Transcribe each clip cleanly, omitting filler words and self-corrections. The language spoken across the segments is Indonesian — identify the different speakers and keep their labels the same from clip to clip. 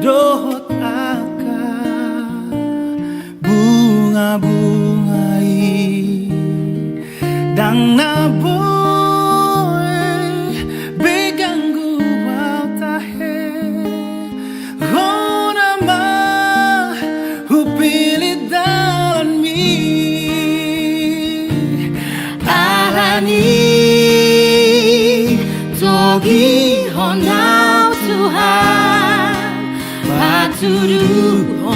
Speaker 1: dohot aka bunga-bungai dang naboy beganggu wau tahe rona ma hupilit dalan mi alani togi honau Tuhan patuduhon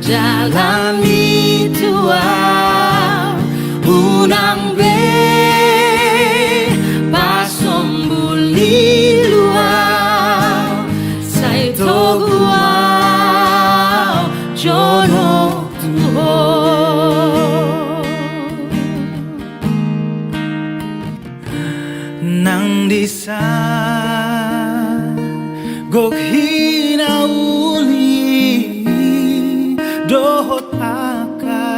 Speaker 1: jalani Tuhan unang be pasombuli luau sai toguau jono Tuhan nang disa gok hinauli dohot aka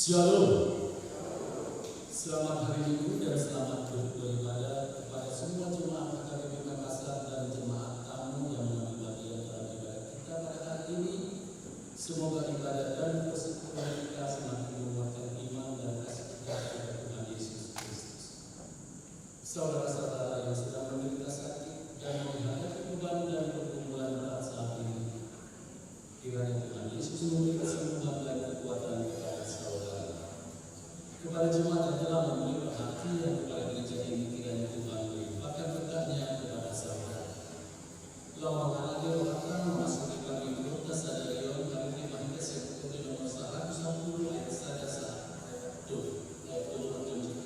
Speaker 2: Shalom. Selamat hari Minggu dan selamat beribadah kepada semua jemaat HKBP Makassar dan jemaat tamu yang mengambil bagian dalam ibadah kita pada hari ini. Semoga ibadah dan persekutuan kita semakin menguatkan iman dan kasih kita kepada Tuhan Yesus Kristus. Saudara-saudara yang sedang menderita sakit dan menghadapi beban dan pergumulan berat saat ini, kiranya Tuhan Yesus memberi kesembuhan dan kekuatan kepada saudara. Kepada jemaat yang telah memberi perhatian kepada gereja ini, kiranya Tuhan melimpahkan berkatnya kepada saudara. Lawan radio akan memasuki kami kota Sadarion kami terima kasih untuk nomor 110 ayat saja tuh ayat bertunjuk.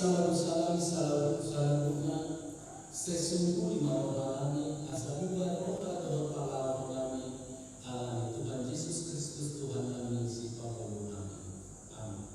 Speaker 2: Salam salamnya sesungguhnya kami asabukan roha doa palau kami alami Tuhan Yesus Kristus Tuhan kami si Paulu kami. Amin.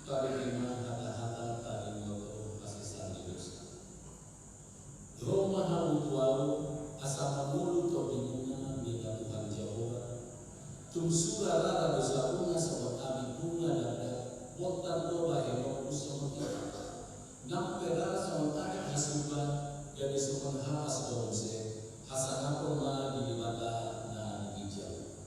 Speaker 2: Tarima hata-hata tarimoto asisan Indonesia. Roma hamutualu asamamulu to binguna bila Tuhan Jawa. Tumsura rara dosaruna sama kami bunga dada. Botan doa helo usama kita. Nampera sama tarik hasuba dari sumang hamas domse. Hasanapoma di mata na hijau.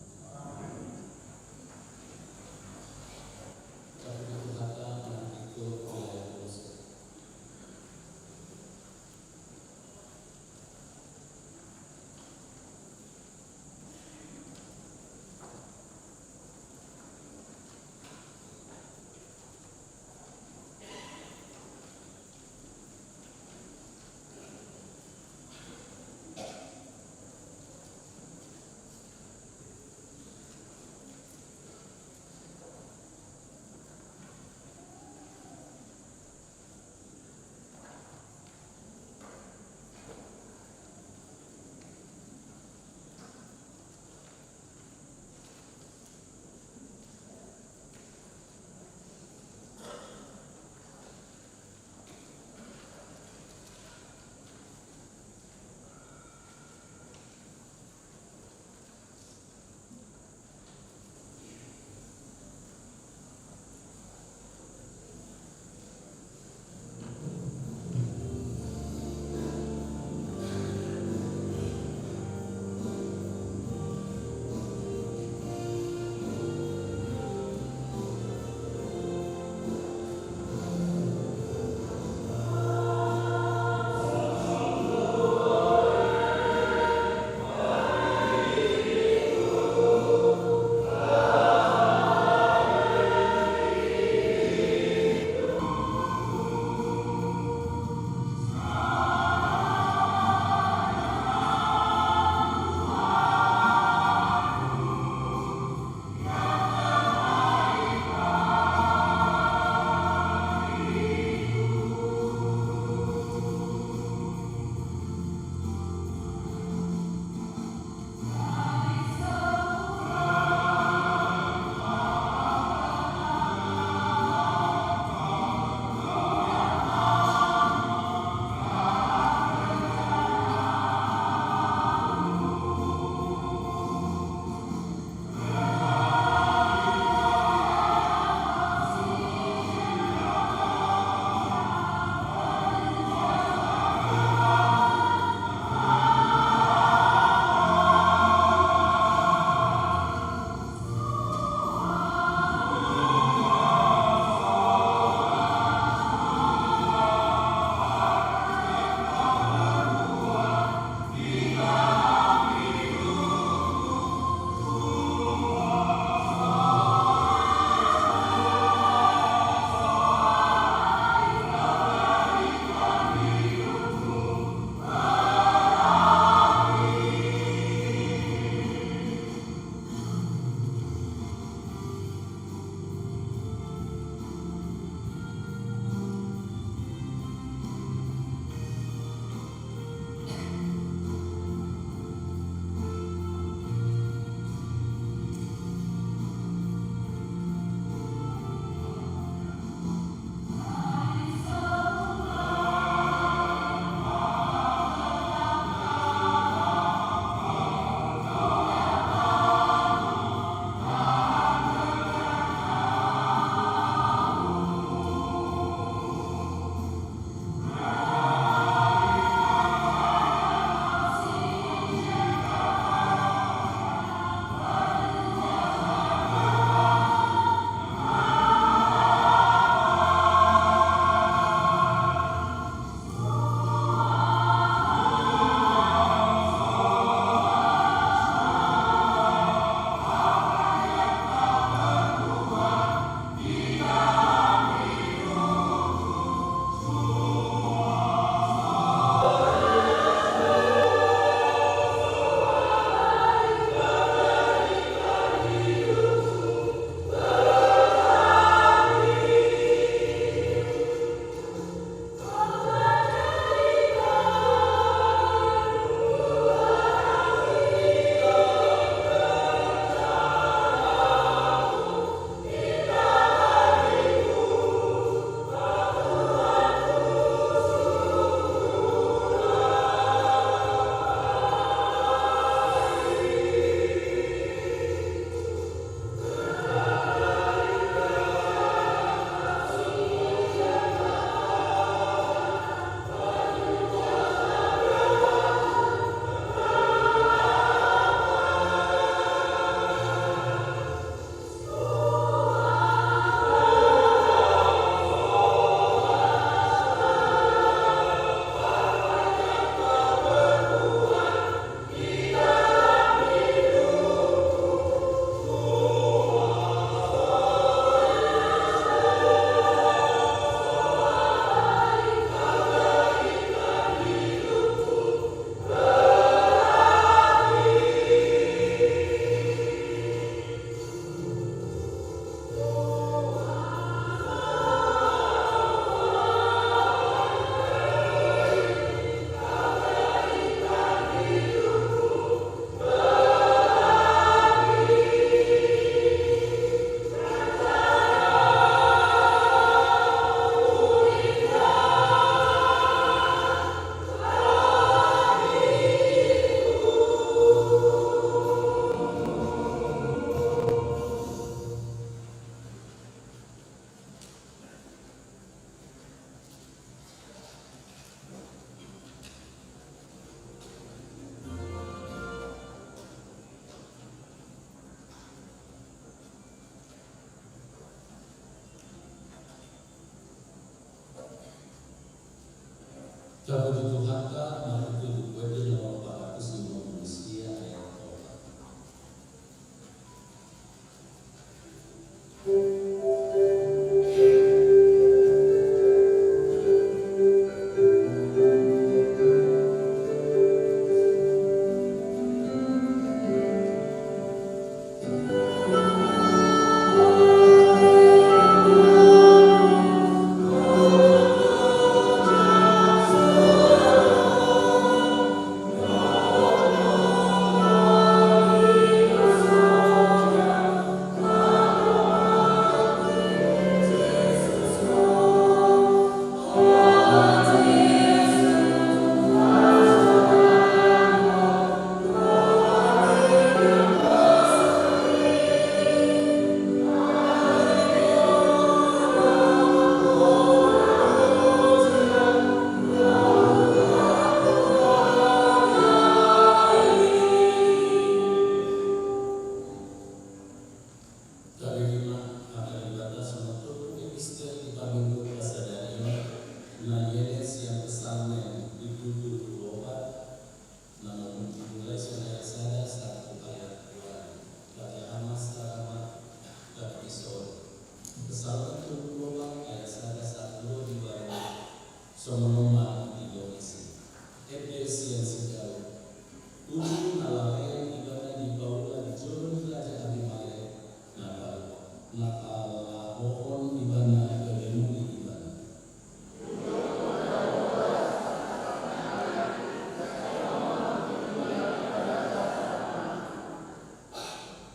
Speaker 2: Kabutuhan harta matutup kwede nomor 450 sekian ayat 4.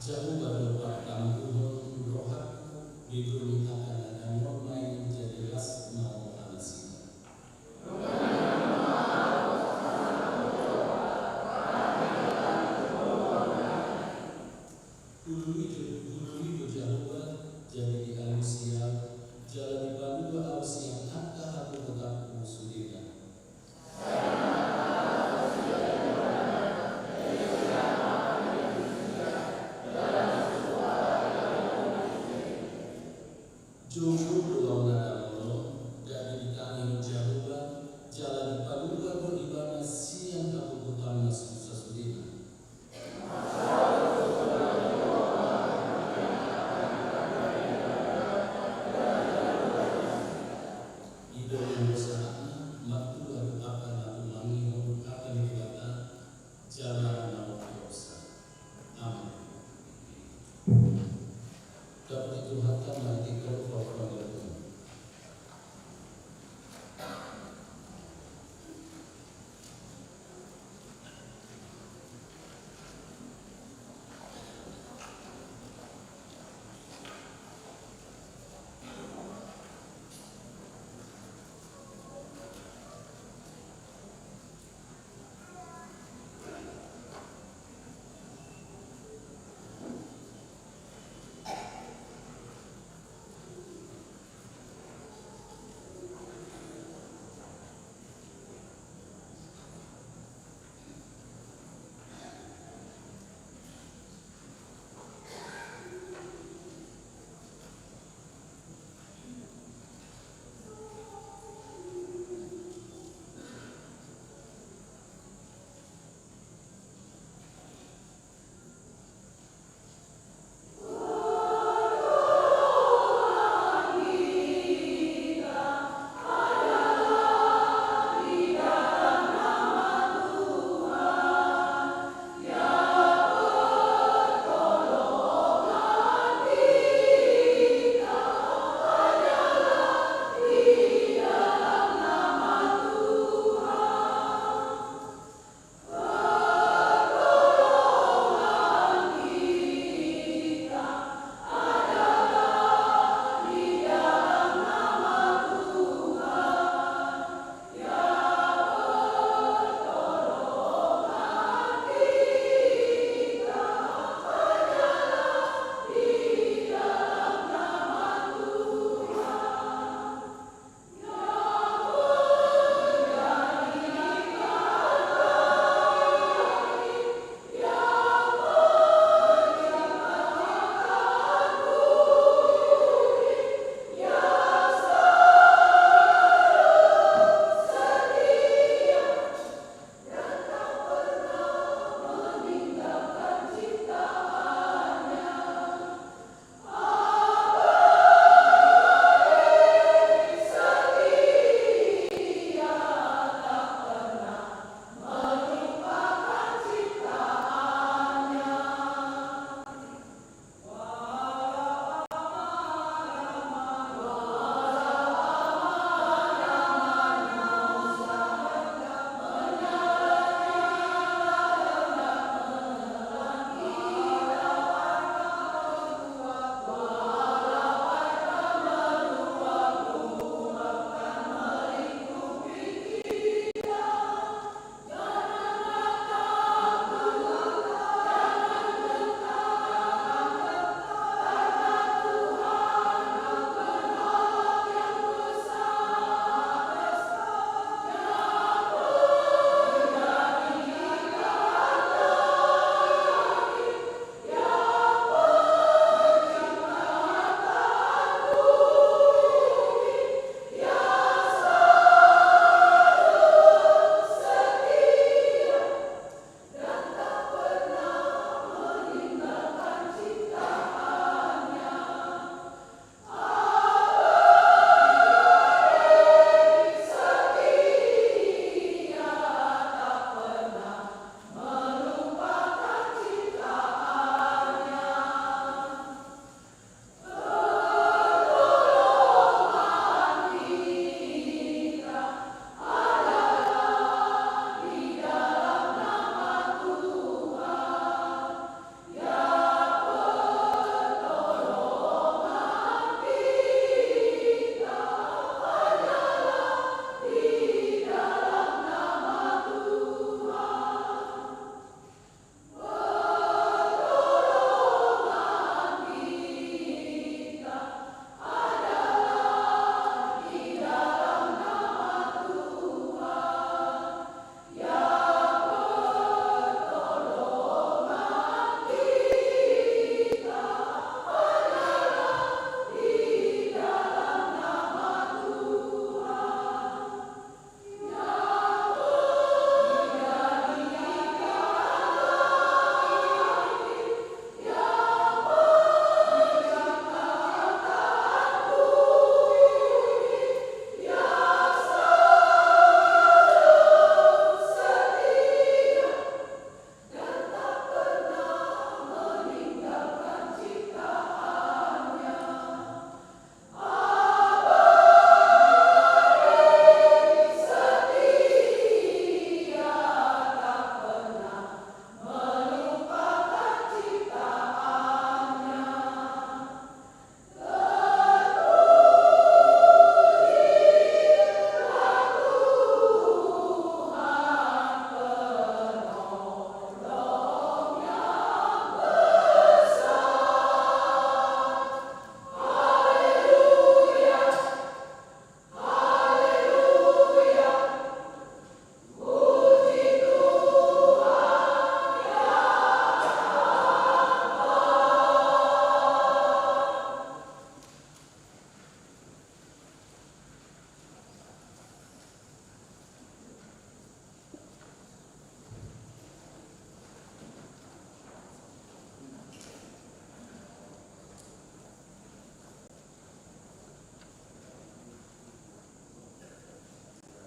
Speaker 2: Jauh berdoa tangguh rohaku diberitakan dan norma jadi jelas mau anasi. Ulu itu jauh jadi di Alusia, jalan di Bandung Alusia, hatta aku tetap musuhnya. Jujur doang nadalo, dari ditangin jauh jalan di Bandung beribadah siang aku utama sesudah.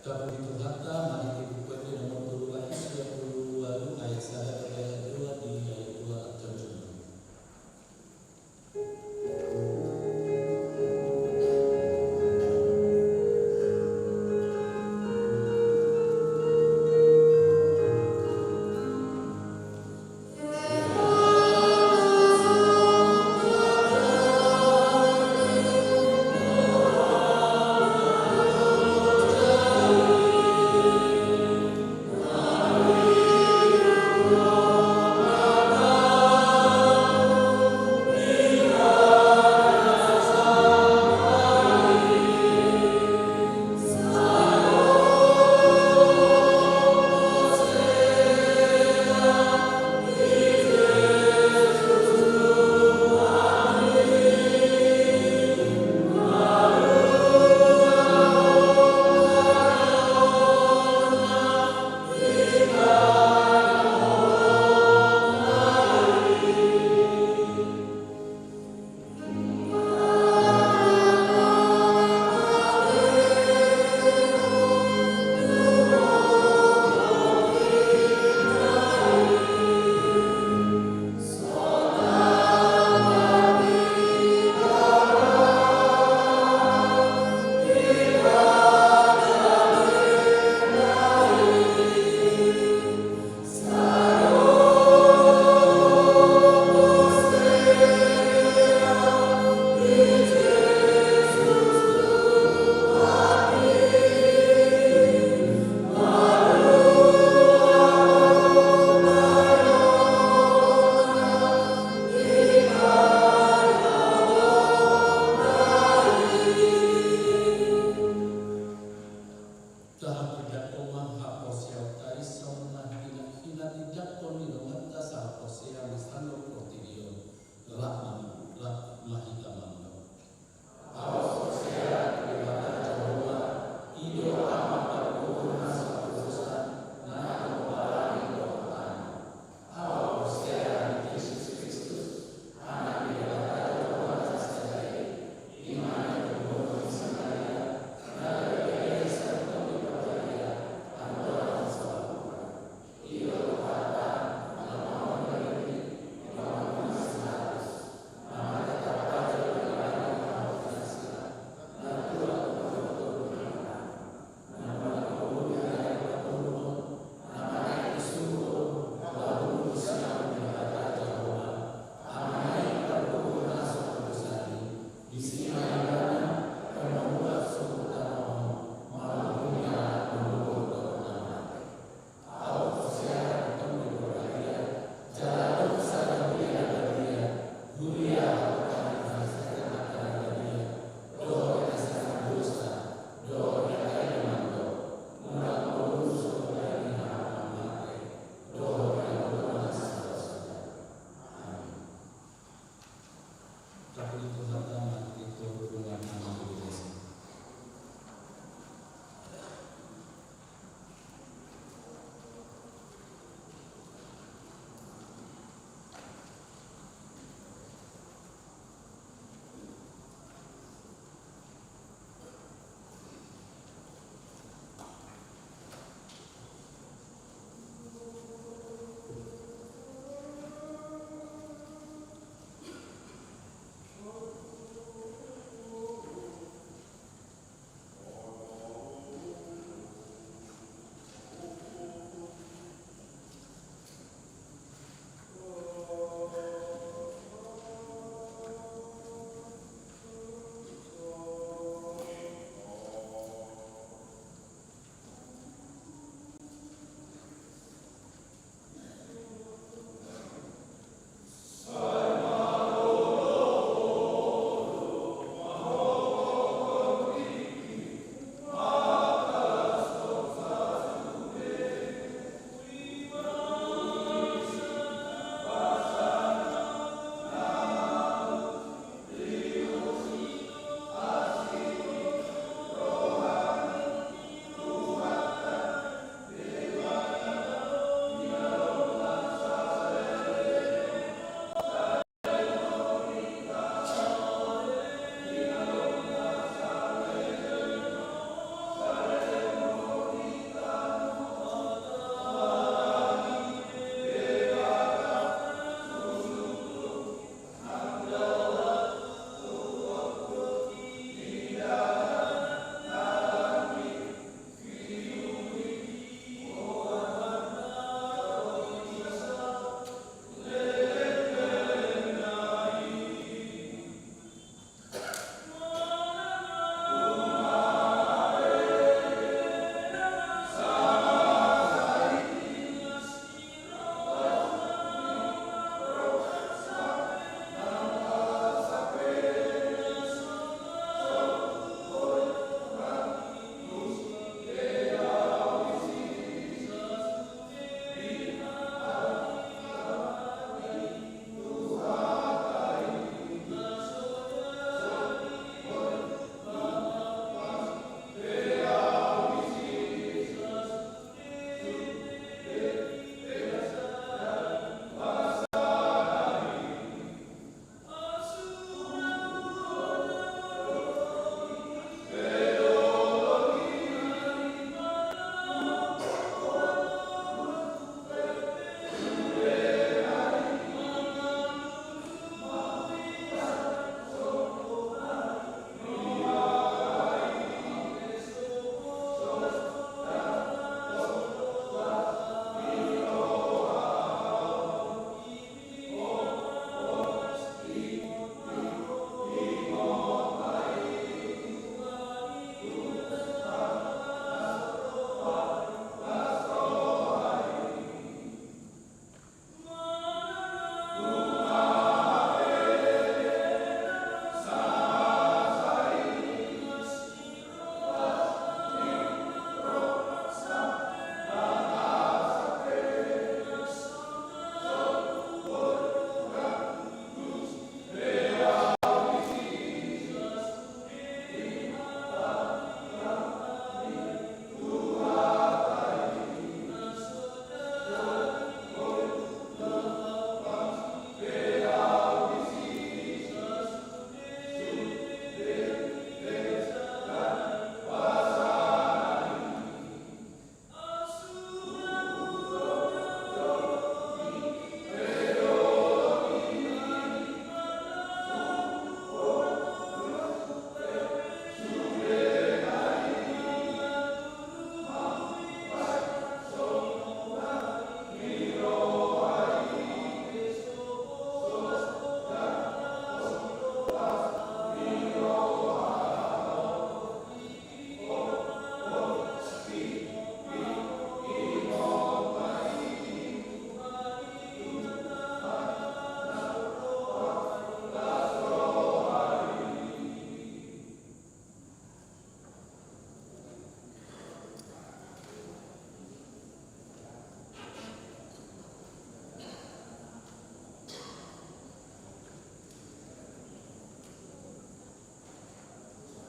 Speaker 2: Dapat diturhaka, mari dibuat nomor 2 ayat 1 sampai ayat 2 di ayat 2 terjemah.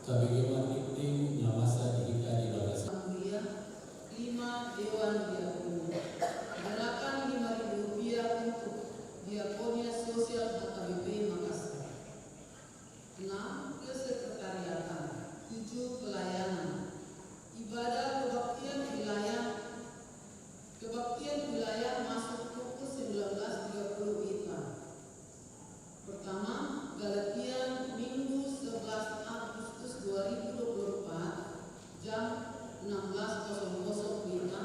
Speaker 2: Kabagaimana iklim yang masa dihitung di bagasi.
Speaker 3: Mulia 5 Dewan Diakoni. Gerakan Rp5.000 untuk Diakonia Sosial HKBP Makassar. 6. Kesekretariatan. 7. Pelayanan. Ibadah kebaktian wilayah masuk pukul 19.30 WITA. Pertama, Galatian Minggu 11 Agustus 2024 jam 16.00 WITA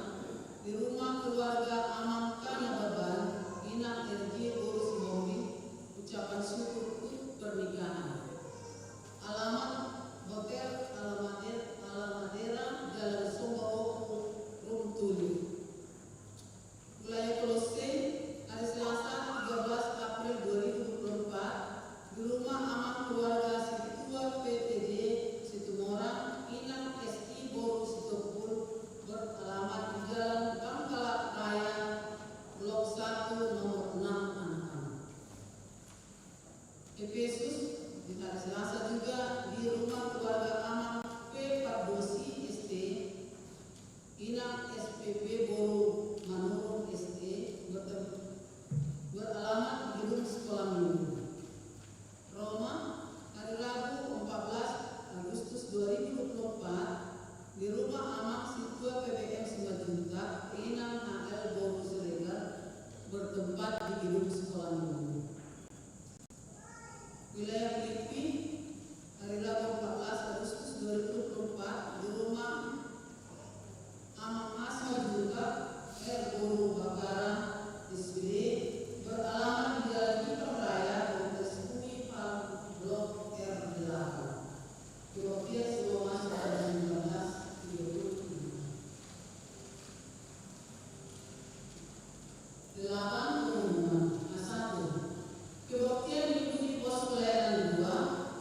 Speaker 3: di rumah keluarga Aman Kanababan, Inang RJ Boru Simori, ucapan syukur pernikahan. Alamat Hotel Alamadera Jalan Sumbawa Rumtuli. Wilayah Kolose, hari Selasa 13 April 2024 di rumah aman keluarga Situa PTJ Situmorang, Inang SI Boru Situpul, beralamat di Jalan Bangkala Raya, Blok 1 nomor 6 Anakam. Efesus, di hari Selasa juga di rumah keluarga aman P. Pardosi ST, Inang SPP Boru Manurung ST, beralamat di gedung sekolah minggu. Roma, hari Rabu 14 Agustus 2024 di rumah aman Situa PBM 5 Juta, Inang HL Boru Siregar, bertempat di gedung sekolah minggu. Wilayah Filipi, hari Rabu 14 Agustus 2024 di rumah Amang Asma juga R. Boru Bakaran SBD, beralamat di Jalan Ipang Raya, Kompleks Bumi Pal, Blok R8. Kebaktian sebelum masuk pada 1933. 8. Pengumuman. 1. Kebaktian mengikuti pos pelayanan 2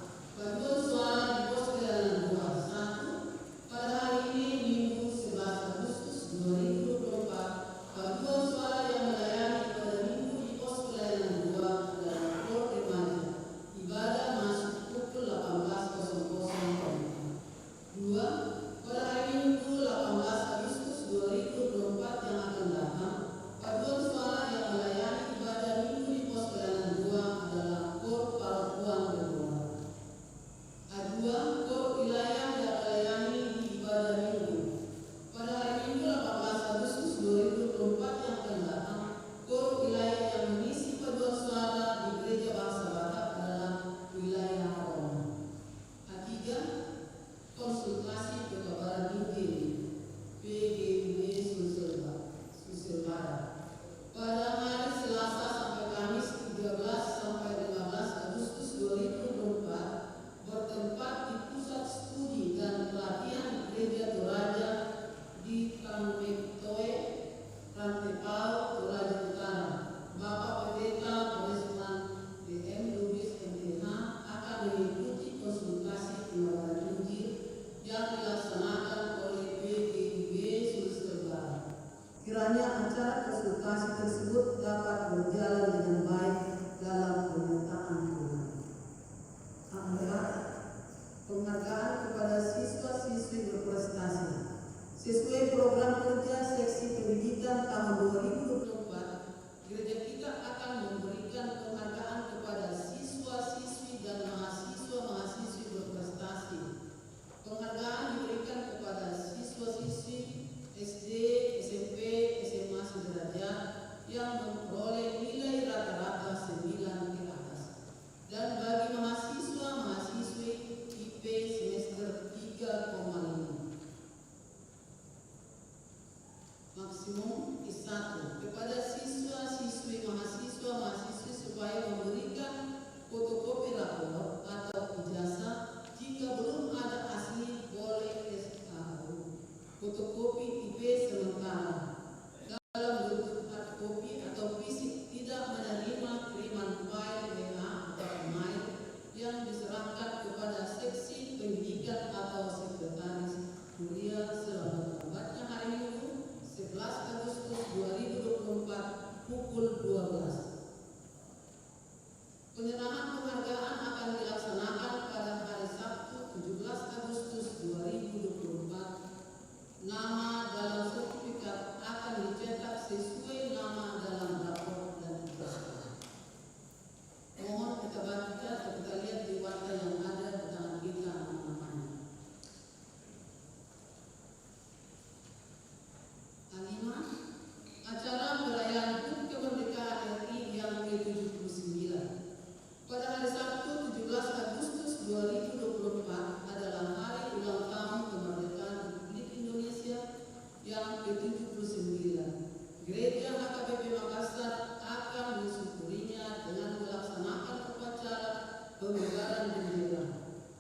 Speaker 3: dan gembira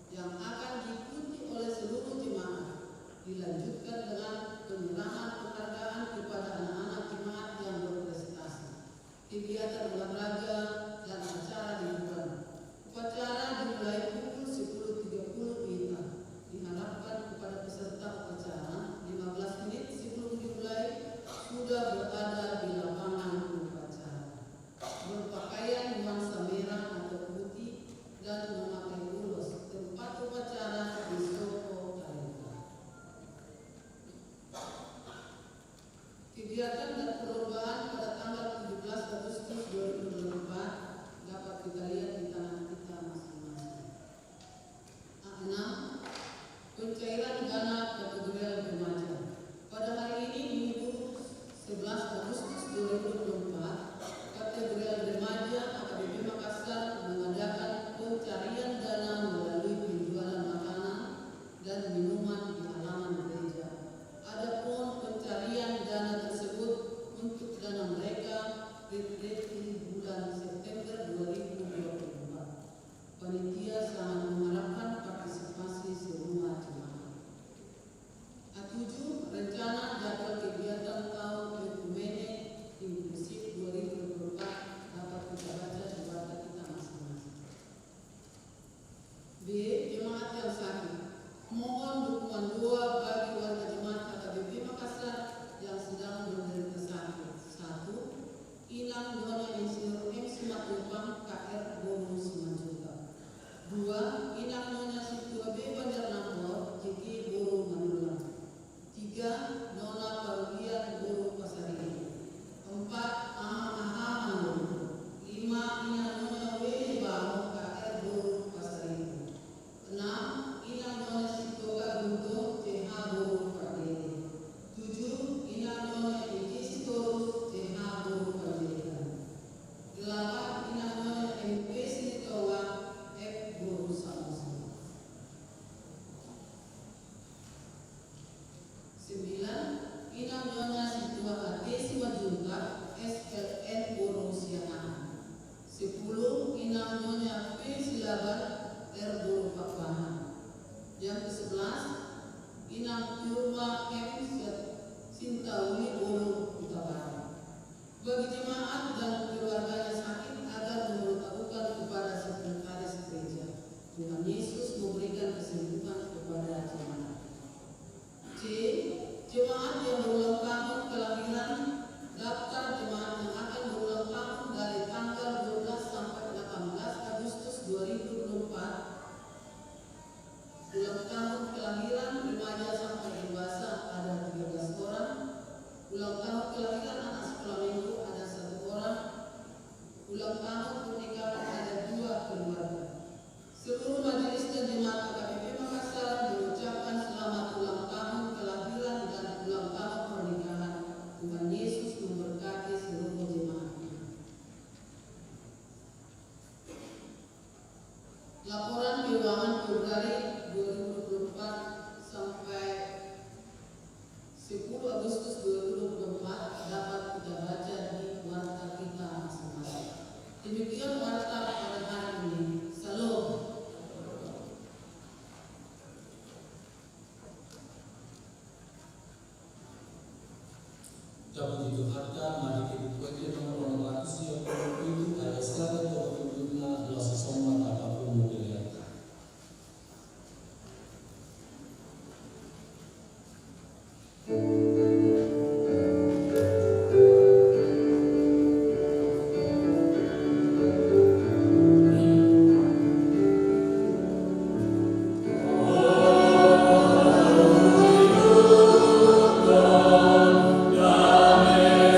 Speaker 3: yang akan diikuti oleh seluruh jemaat, dilanjutkan dengan penyerahan penghargaan kepada anak-anak jemaat yang berprestasi, kegiatan olahraga dan acara hiburan. Upacara dimulai pukul 10.30 WITA. Diharapkan kepada peserta upacara 15 menit sebelum dimulai sudah berada di lapangan upacara, berpakaian nuansa merah atau putih dan memakai ulos. Tempat upacara di Soko Kalenta. Kegiatan dan perlombaan pada tanggal 17 Agustus 2024 dapat kita lihat di tangan kita masing-masing. A6. Pencairan dana kategori remaja. Pada hari ini Minggu 11 Agustus 2024, kategori remaja AKBP Makassar mengadakan pencarian dana melalui penjualan makanan dan minuman di halaman gereja. Adapun pencarian dana tersebut untuk dana mereka retreat di bulan September 2024. Panitia sangat mengharapkan partisipasi semua jemaat. A7. Rencana jadwal kegiatan tahun Ekumene Inklusif 2024 dapat kita baca di warta kita masing-masing. B. Jemaat yang sakit. Mohon dukungan doa bagi warga jemaat AKBP Makassar yang sedang menderita sakit. 1. Inang Nyonya Insinyur M. Simatupang KR Bono Simanjuntak. 2. Inang Nyonya Situa B. Bandar Lampor JG Boro Manula. 3. Nona Parulian Boro Pasarian. 4. Aha Manulu. 5. Inang Nyonya W. Bamo KR Boro Pasarian. 6. Inang Nyonya Sitoga Gunto CH Boro Pardede. 7. Inang Nyonya EJ Sitorus CH Boro Pardede. 8. Inang Nyonya MP Sitoga F Boro Samusi. 9. Inang Nyonya Situa AT Simanjuntak SLN Boro Siangan. 10. Inang Nyonya P Silaban R Boro Pakpahan. Yang ke-11. Inang Yurma M Sintauli Boro Utara. Bagi jemaat dan keluarganya sakit agar memberitahukan kepada sekretaris gereja. Tuhan Yesus memberikan kesembuhan kepada jemaat. C. Jemaat yang berulang tahun kelahiran. Daftar jemaat yang akan berulang tahun dari tanggal 12 sampai 18 Agustus 2024. Ulang tahun kelahiran remaja sampai dewasa ada 13 orang. Ulang tahun kelahiran anak sekolah minggu ada 1 orang. Ulang tahun pernikahan ada 2 keluarga. Seluruh majelis dan jemaat AKBP Makassar mengucapkan selamat ulang tahun kelahiran dan ulang tahun pernikahan. Tuhan Yesus memberkati seluruh jemaatnya. Laporan keuangan Februari 2024 sampai 10 Agustus 2024 dapat kita baca di warta kita masing-masing. Demikian warta pada hari ini. Salam.
Speaker 2: Dapat ditukarkan mari kita kuatkan nomor 100 itu ada sekali waktunya adalah sesama apapun modelnya.
Speaker 4: Amen.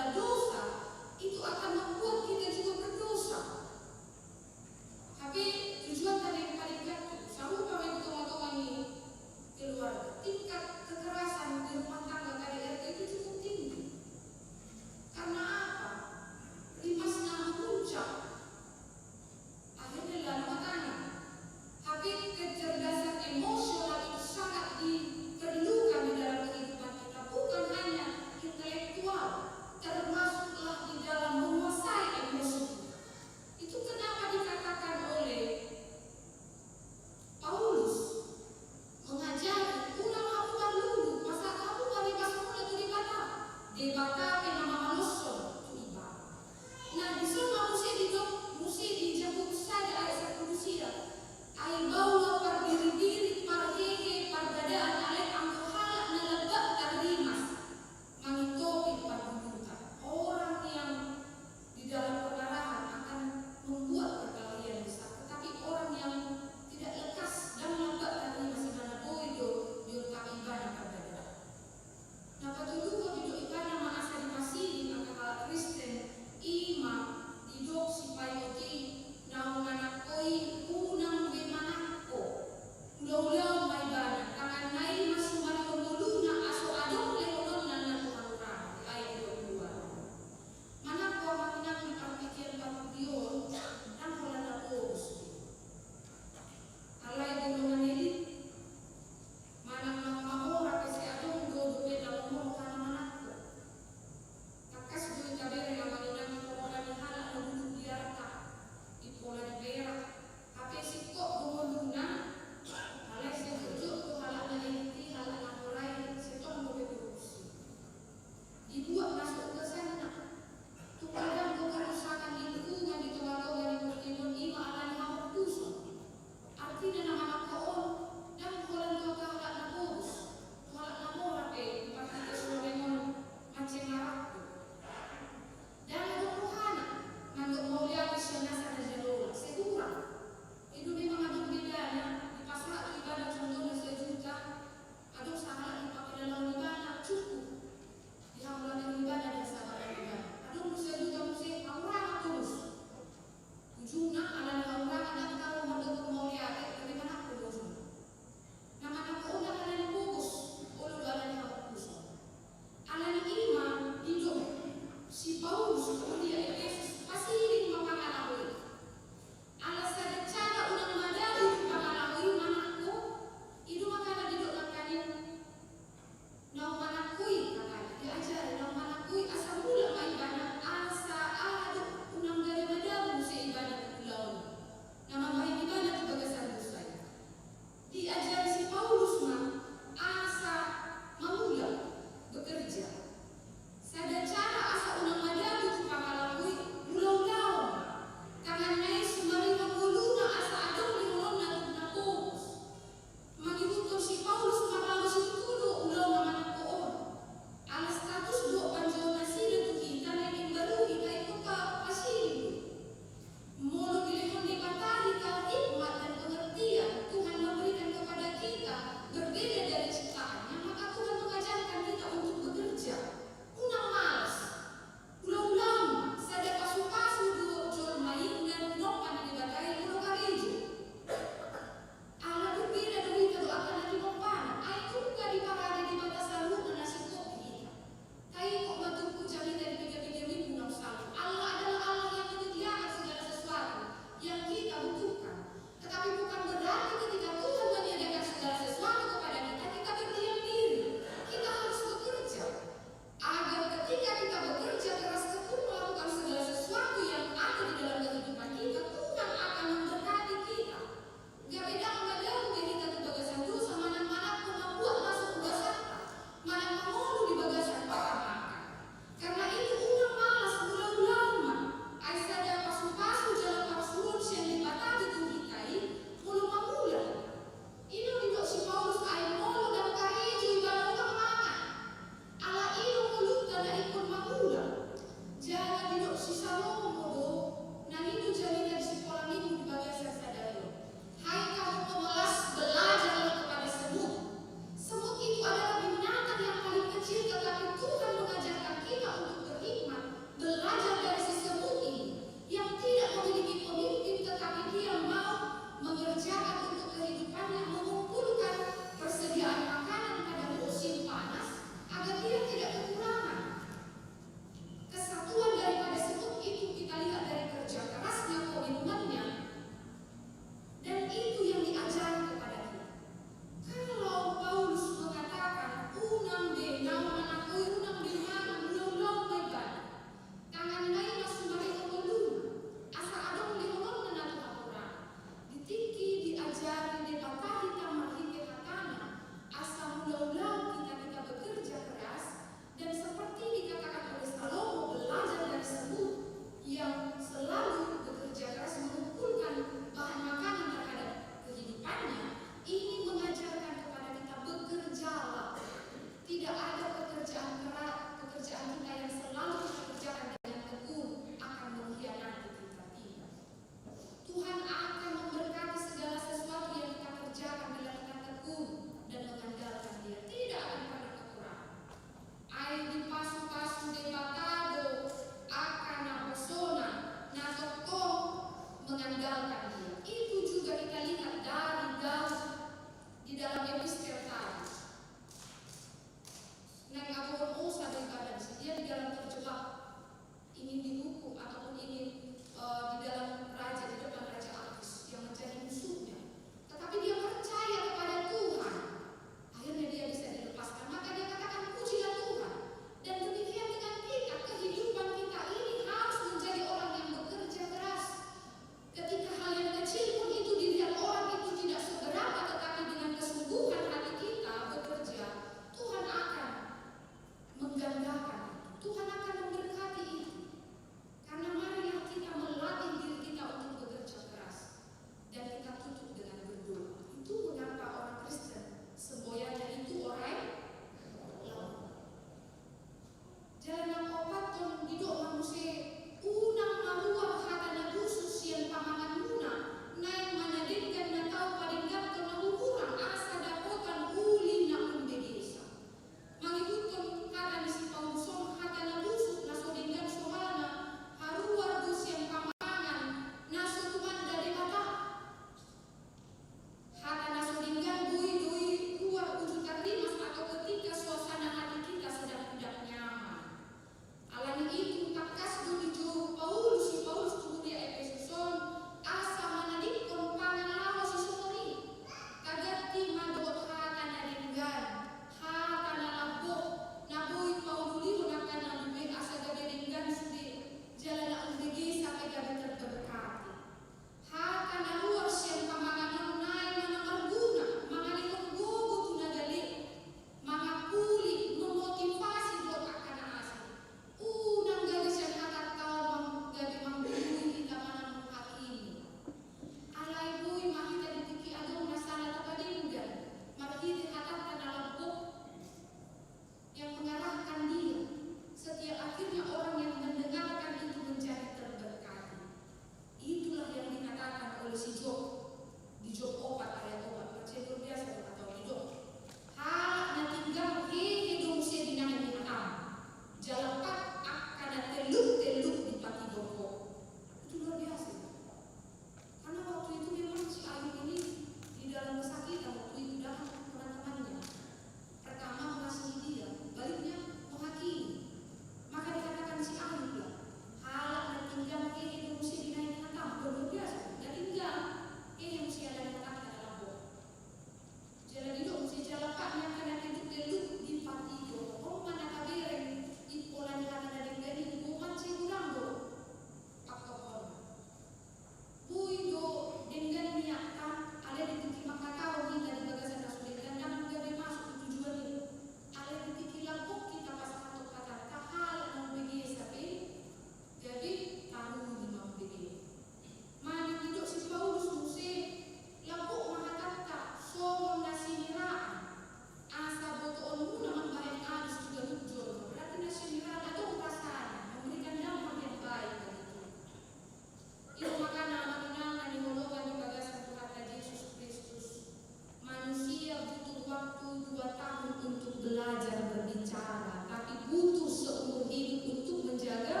Speaker 4: berbicara, tapi butuh seumur hidup untuk menjaga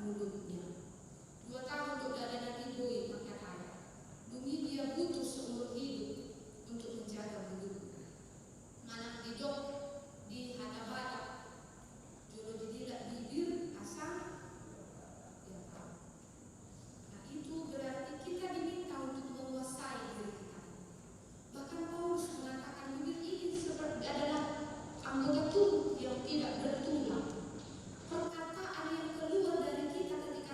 Speaker 4: mulutnya. 2 tahun untuk dada hidui pakai kaya. Demi dia butuh seumur hidup untuk menjaga mulutnya. Mana hidup di hata-hata, juru dididak bibir asal dia tahu. Nah itu berarti kita diminta untuk menguasai diri kita. Bahkan Paulus mengatakan bibir ini seperti adalah anggota tubuh yang tidak bertulang. Perkataan yang keluar dari kita ketika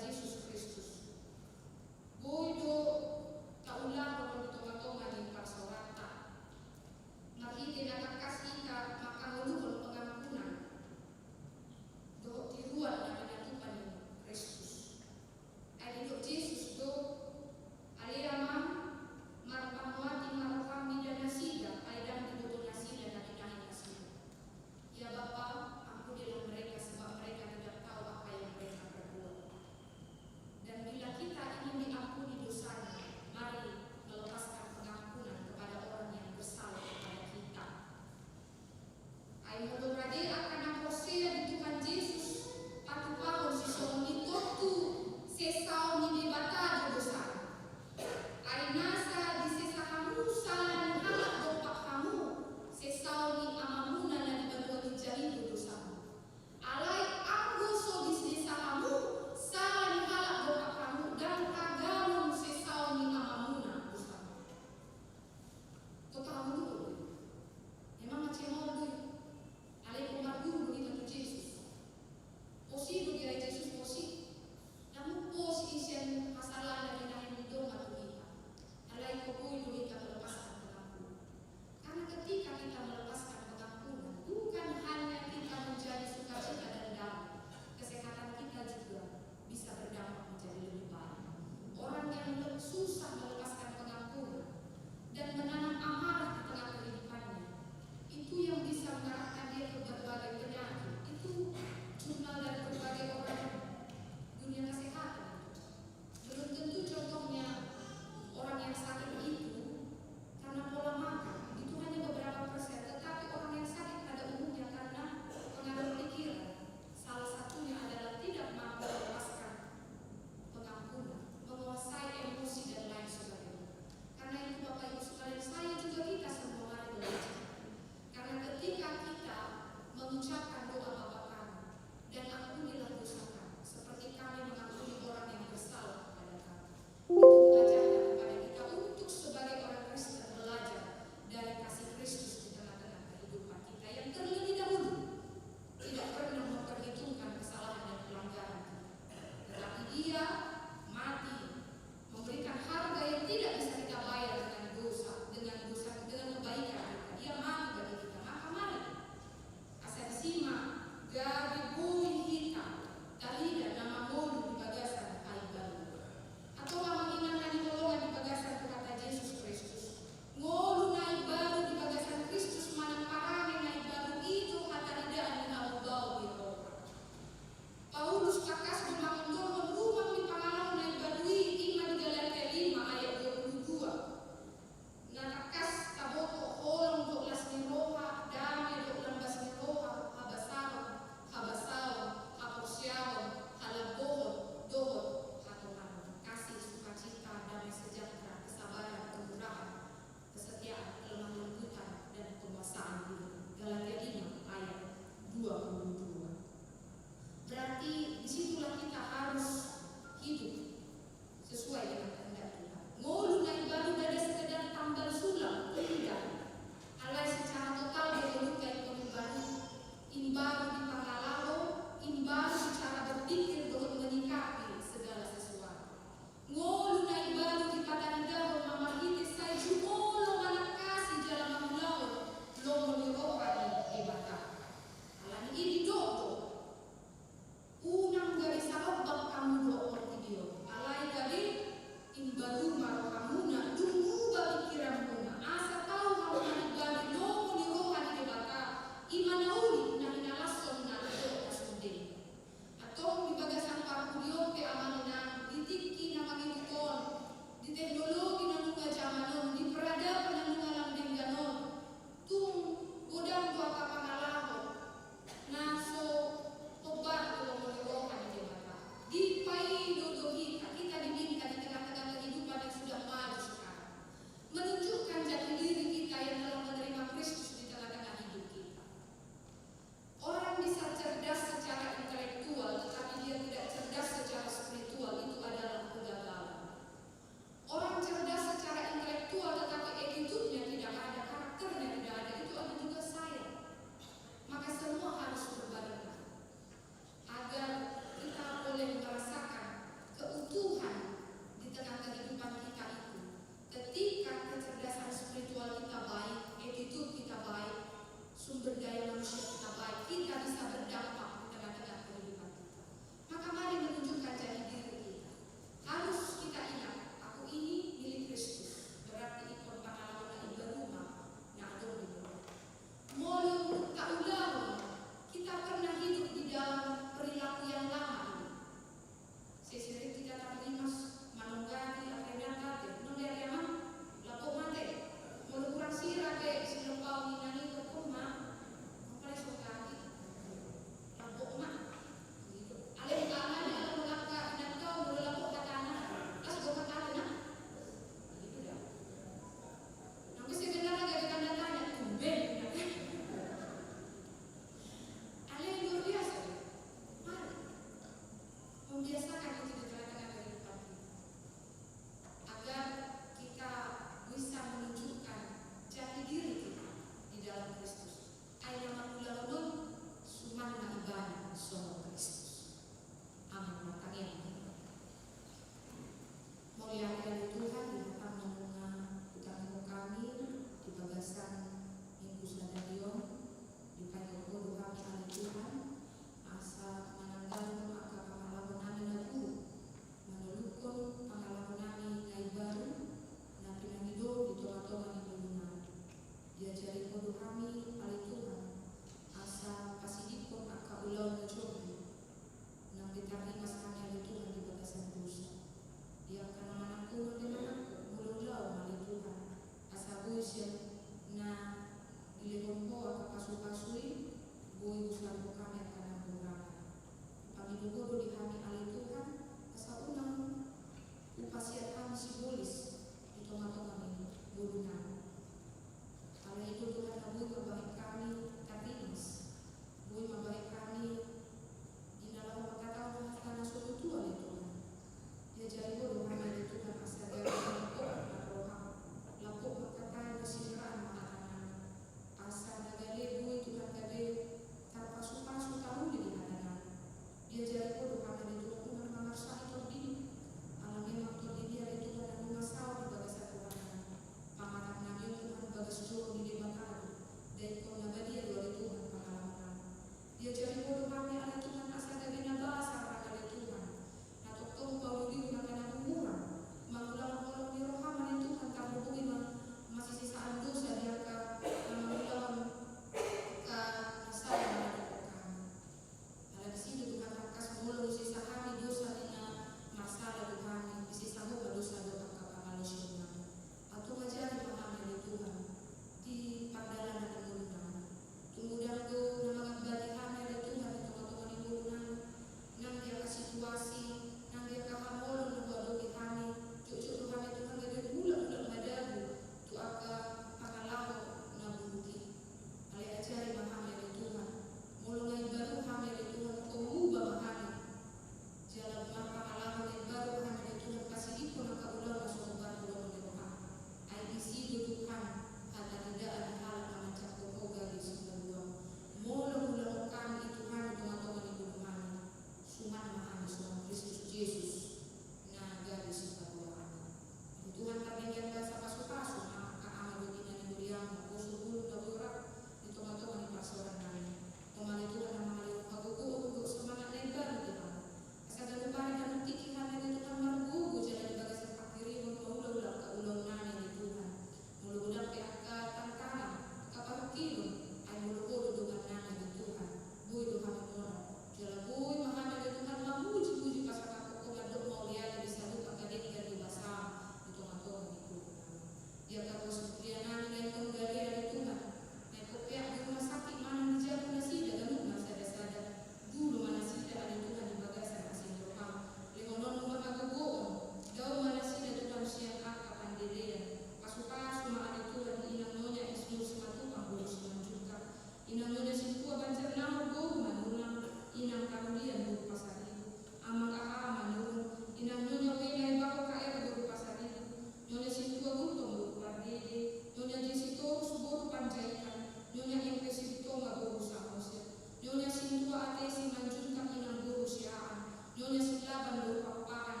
Speaker 4: guru pasaribu. Amang aha manurung inang nyonya wena yang bako kaer guru pasaribu. Nyonya situa gutong guru pardede. Nyonya jisito suburu panjaikan. Nyonya empe sibitoma guru samosir. Nyonya sintua atesi manjunkan inang guru siaan. Nyonya silaban guru papakan.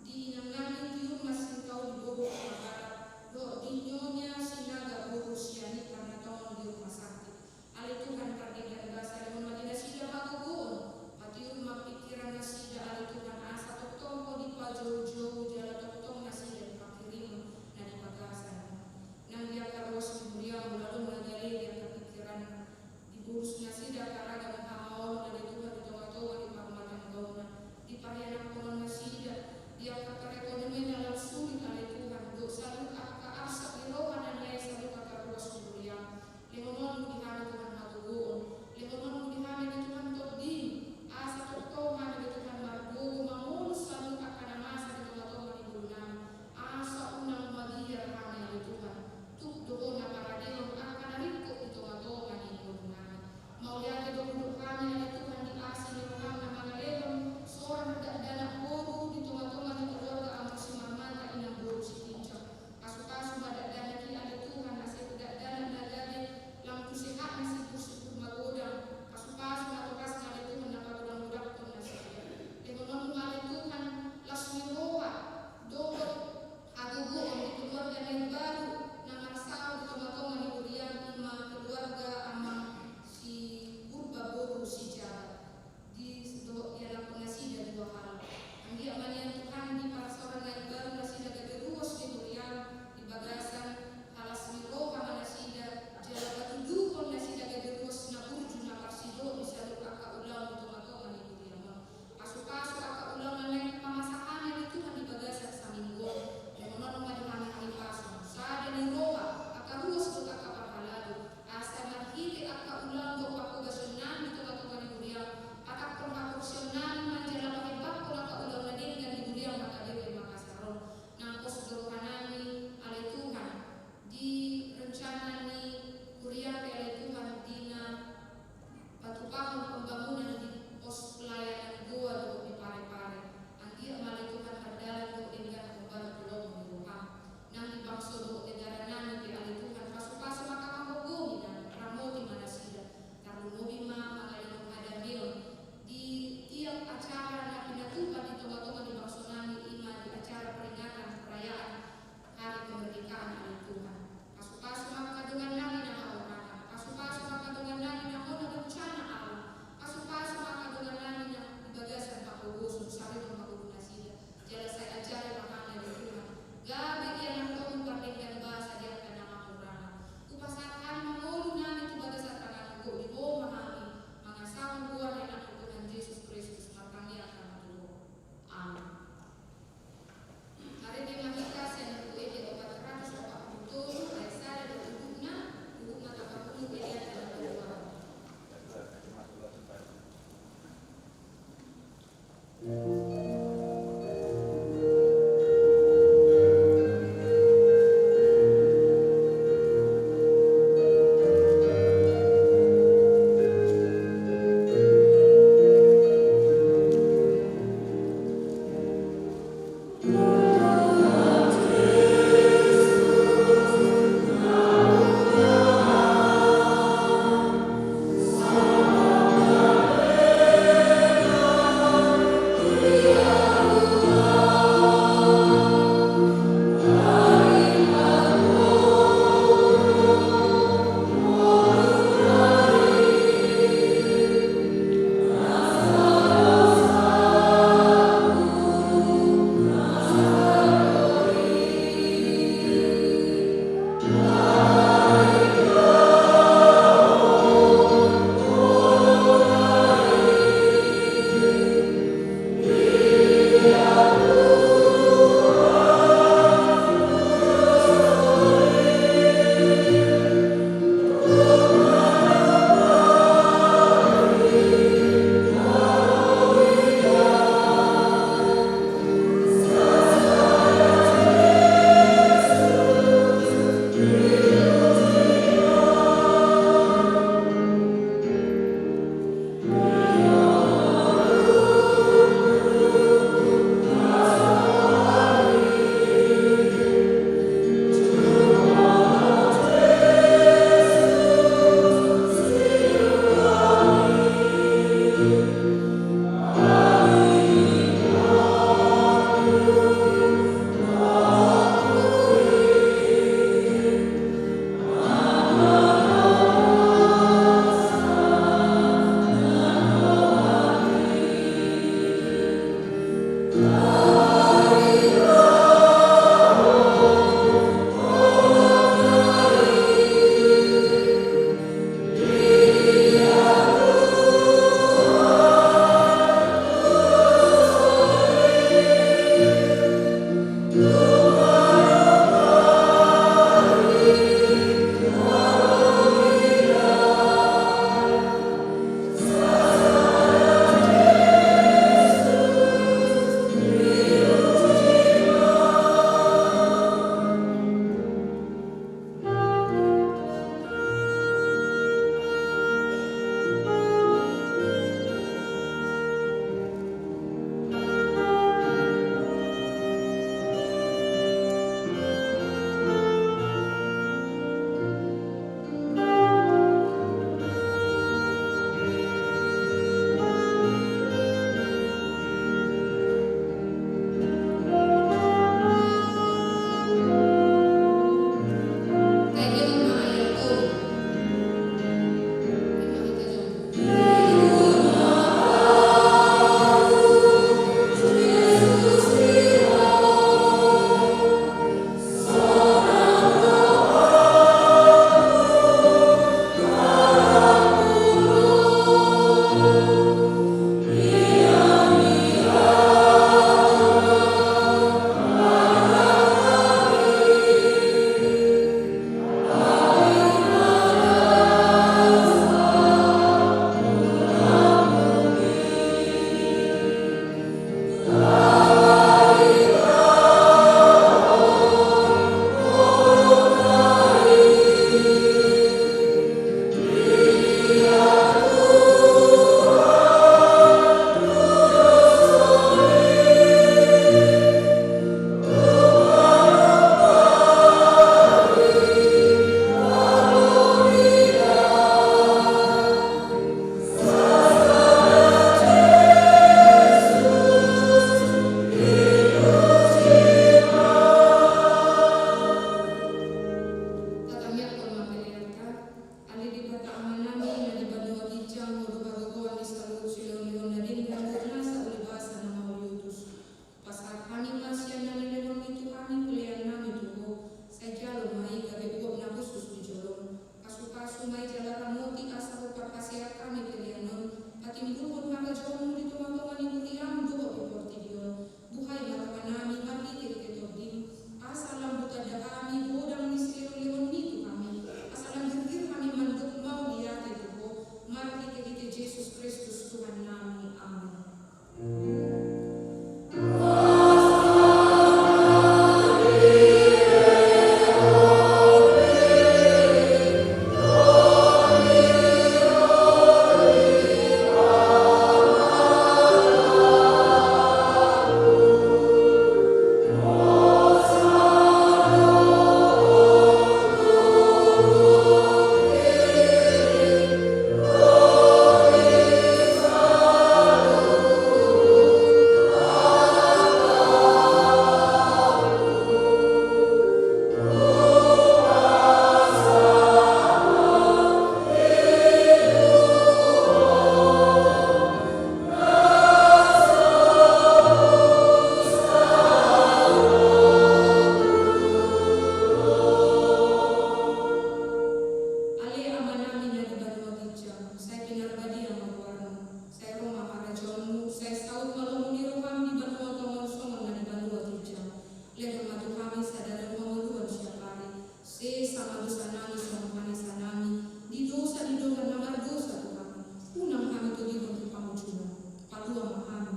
Speaker 4: Di inang nangin tiur masin kau di guru pagara. Do di nyonya sinaga guru siani karena tolong di rumah sakit. Ale Tuhan kardikan bahasa dengan madina sida magogoon. Mati rumah pikiran nasida ale Tuhan asa toktompo di pajau-jauh jala toktong nasida di pakirimu na di pagasan. Nang dia karos di mulia lalu mengali dia kepikiran di burus nasida karaga menghamau na di Tuhan di toga-toga di pagmatan gauna. Di parianan konon nasida dia kakarekonomi dalam sulit ale Tuhan do salut asa irohan dan lai salut kakaros di mulia. Lemonon dihame Tuhan magogoon. Lemonon dihame di Tuhan todin. Asa toktoman di Tuhan margogo mangulus salut akan masa di toga-toga di bulan. Asa unang magia hame di Tuhan. Tuk doon na paradero akan riko di toga-toga di bulan. Mauliati doon kami di Tuhan di asin di Tuhan na mangalelong seorang danak guru di toga-toga di keluarga amat si marmata inang guru si pincang. Kasu-kasu badak danak di ada Tuhan asik danak nagade lampu sehat nasi kursi magodang. Kasu-kasu atau kas ada Tuhan na pagodang-godang pun nasi. Lemonon ada Tuhan lasmi roha dokter agogoon di keluarga yang baru na marsao di toga-toga di Uriang ima keluarga ama si Purba Boru si Jawa di do ialah pengasih dari dua hal. Anggi amanian Tuhan di para seorang yang baru nasida gageruos di Uriang di bagasan halas miroha manasida jala batu dukon nasida gageruos na burju na parsido di salur aka ulang di toga-toga di Uriang. Pasu-pasu aka ulang na lain pamasakannya di Tuhan di bagasan sa minggu. Lemonon madihami kami pasu. Sada ni roha aka ruos do aka parhalado. Asa marhili aka ulang do ako gasonan di toga-toga di Uriang. Aka proporsional manjala mahibak ko aka ulang na din di Uriang maka dewe makasaron. Nangkos dohanani ale Tuhan di rencana ni Uriang ale Tuhan dina patupahan pembangunan di pos pelayanan goa do di pare-pare. Anggi amale Tuhan berdalan do enggan kembali pulau di Wuhan. Nang di bangso do negara nani di ale Tuhan pasu-pasu maka magogomi dan ramoti manasida. Tarunobi ma mangalilong hadamilon di tiap acara na pinatukan di toga-toga di bangso nani ima di acara peringatan perayaan hari kemerdekaan ale Tuhan. Pasu-pasu maka dengan nani na haorana. Pasu-pasu maka dengan nani na hona bencana alam. Pasu-pasu maka dengan nani na di bagasan pakogosun sari pemagogo nasida. Jala saya acara makanya di Tuhan. Gabi yang nangkong pardekan bahasa dia akan nama haorana. Upasakan mangolu nani tu bagasan tangan go di bawah mahami. Mangasahun buah dan anak Tuhan Yesus Kristus makanya akan matulog. Amin. Hari di Mahikas yang berkuih di 447 ayat sada dan hubungna tak perlu belian dalam keluar.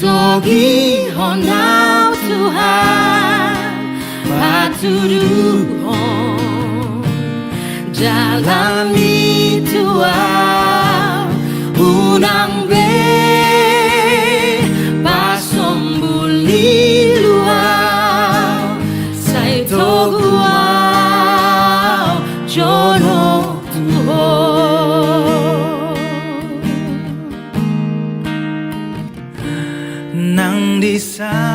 Speaker 1: togi honau Tuhan patuduhon jalani Tuhan unang be pasombuli luau sai toguau jono Tuhan nang di sana